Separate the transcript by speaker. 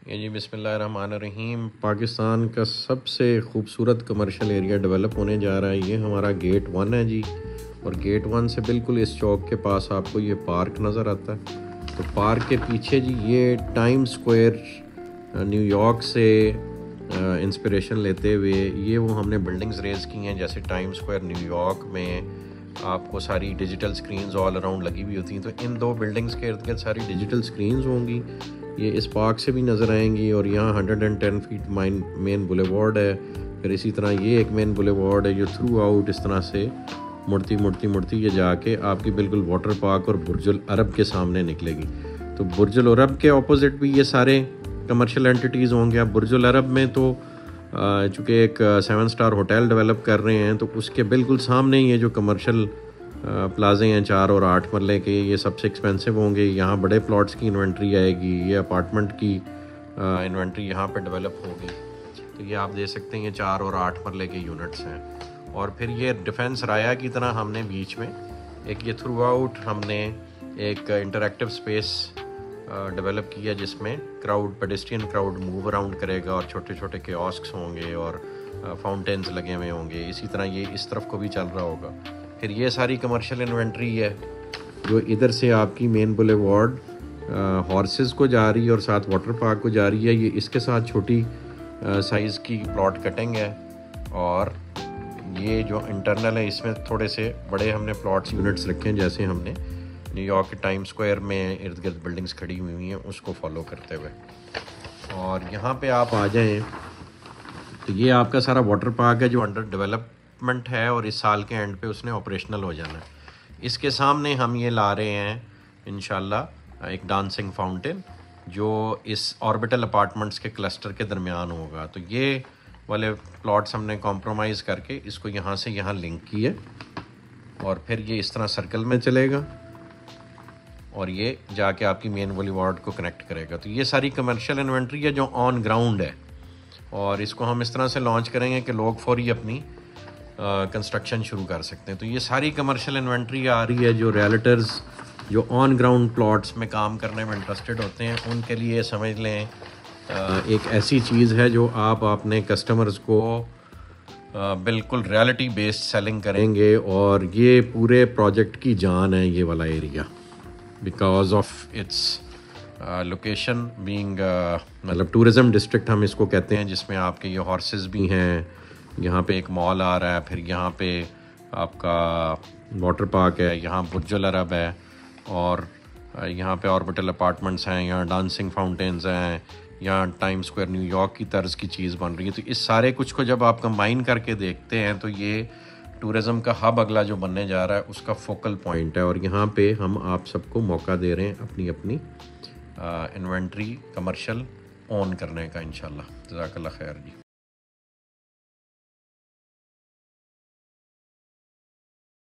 Speaker 1: ये जी बिस्मिल्लाहिर्रहमानिर्रहीम। पाकिस्तान का सबसे खूबसूरत कमर्शियल एरिया डेवलप होने जा रहा है। ये हमारा गेट 1 है जी, और गेट 1 से बिल्कुल इस चौक के पास आपको ये पार्क नज़र आता है। तो पार्क के पीछे जी ये टाइम स्क्वायर न्यूयॉर्क से इंस्पिरेशन लेते हुए ये वो हमने बिल्डिंग्स रेज़ की हैं। जैसे टाइम स्क्वायर न्यूयॉर्क में आपको सारी डिजिटल स्क्रीन्स ऑल अराउंड लगी हुई होती हैं, तो इन दो बिल्डिंग्स के इर्द गिर्द सारी डिजिटल स्क्रीन्स होंगी। ये इस पार्क से भी नज़र आएंगी, और यहाँ 110 फीट मेन बुलेवार्ड है। फिर इसी तरह ये एक मेन बुलेवार्ड है जो थ्रू आउट इस तरह से मुड़ती ये जाके आपकी बिल्कुल वाटर पार्क और बुर्जुल अरब के सामने निकलेगी। तो बुर्जुल अरब के ऑपोजिट भी ये सारे कमर्शियल एंटिटीज़ होंगे। अब बुर्जुल अरब में तो चूँकि एक 7 स्टार होटल डेवलप कर रहे हैं, तो उसके बिल्कुल सामने ये जो कमर्शियल प्लाजे हैं 4 और 8 मरले के, ये सबसे एक्सपेंसिव होंगे। यहाँ बड़े प्लॉट्स की इन्वेंट्री आएगी, ये अपार्टमेंट की इन्वेंट्री यहाँ पे डेवलप होगी। तो ये आप दे सकते हैं, ये 4 और 8 मरले के यूनिट्स हैं। और फिर ये डिफेंस राया की तरह हमने बीच में एक ये थ्रू आउट हमने एक इंटरैक्टिव स्पेस डेवलप किया, जिसमें पेडेस्ट्रियन क्राउड मूव अराउंड करेगा, और छोटे छोटे कियोस्क्स होंगे और फाउंटेन्स लगे हुए होंगे। इसी तरह ये इस तरफ को भी चल रहा होगा। फिर ये सारी कमर्शियल इन्वेंट्री है जो इधर से आपकी मेन बुलेवार्ड हॉर्सेस को जा रही है और साथ वाटर पार्क को जा रही है। ये इसके साथ छोटी साइज़ की प्लॉट कटिंग है, और ये जो इंटरनल है इसमें थोड़े से बड़े हमने प्लॉट्स यूनिट्स रखे हैं, जैसे हमने न्यूयॉर्क के टाइम स्क्वायर में इर्द गिर्द बिल्डिंग्स खड़ी हुई हैं उसको फॉलो करते हुए। और यहाँ पे आप आ जाएं तो ये आपका सारा वाटर पार्क है जो अंडर डेवलपमेंट है, और इस साल के एंड पे उसने ऑपरेशनल हो जाना है। इसके सामने हम ये ला रहे हैं इंशाल्लाह एक डांसिंग फाउंटेन जो इस ऑर्बिटल अपार्टमेंट्स के क्लस्टर के दरमियान होगा। तो ये वाले प्लॉट्स हमने कॉम्प्रोमाइज़ करके इसको यहाँ से यहाँ लिंक किए, और फिर ये इस तरह सर्कल में चलेगा और ये जाके आपकी मेन बुलेवार्ड को कनेक्ट करेगा। तो ये सारी कमर्शियल इन्वेंट्री है जो ऑन ग्राउंड है, और इसको हम इस तरह से लॉन्च करेंगे कि लोग फौरी अपनी कंस्ट्रक्शन शुरू कर सकते हैं। तो ये सारी कमर्शियल इन्वेंट्री आ रही है जो रियल्टर्स जो ऑन ग्राउंड प्लॉट्स में काम करने में इंटरेस्टेड होते हैं, उनके लिए समझ लें एक ऐसी चीज़ है जो आप अपने कस्टमर्स को बिल्कुल रियलिटी बेस्ड सेलिंग करेंगे। और ये पूरे प्रोजेक्ट की जान है ये वाला area, because of its location being मतलब टूरिज़म डिस्ट्रिक्ट हम इसको कहते हैं, जिसमें आपके ये हॉर्सेस भी हैं, यहाँ पे एक मॉल आ रहा है, फिर यहाँ पे आपका वाटर पार्क है, यहाँ बुर्जुल अरब है, और यहाँ पे ऑर्बिटल अपार्टमेंट्स हैं, यहाँ डांसिंग फाउंटेन्स हैं, यहाँ टाइम स्क्वायर न्यूयॉर्क की तर्ज की चीज़ बन रही है। तो इस सारे कुछ को जब आप कंबाइन करके देखते हैं तो ये टूरिज़म का हब अगला जो बनने जा रहा है उसका फोकल पॉइंट है। और यहाँ पे हम आप सबको मौका दे रहे हैं अपनी अपनी इन्वेंट्री कमर्शियल ऑन करने का इंशाल्लाह। जज़ाकल्लाह खैर जी।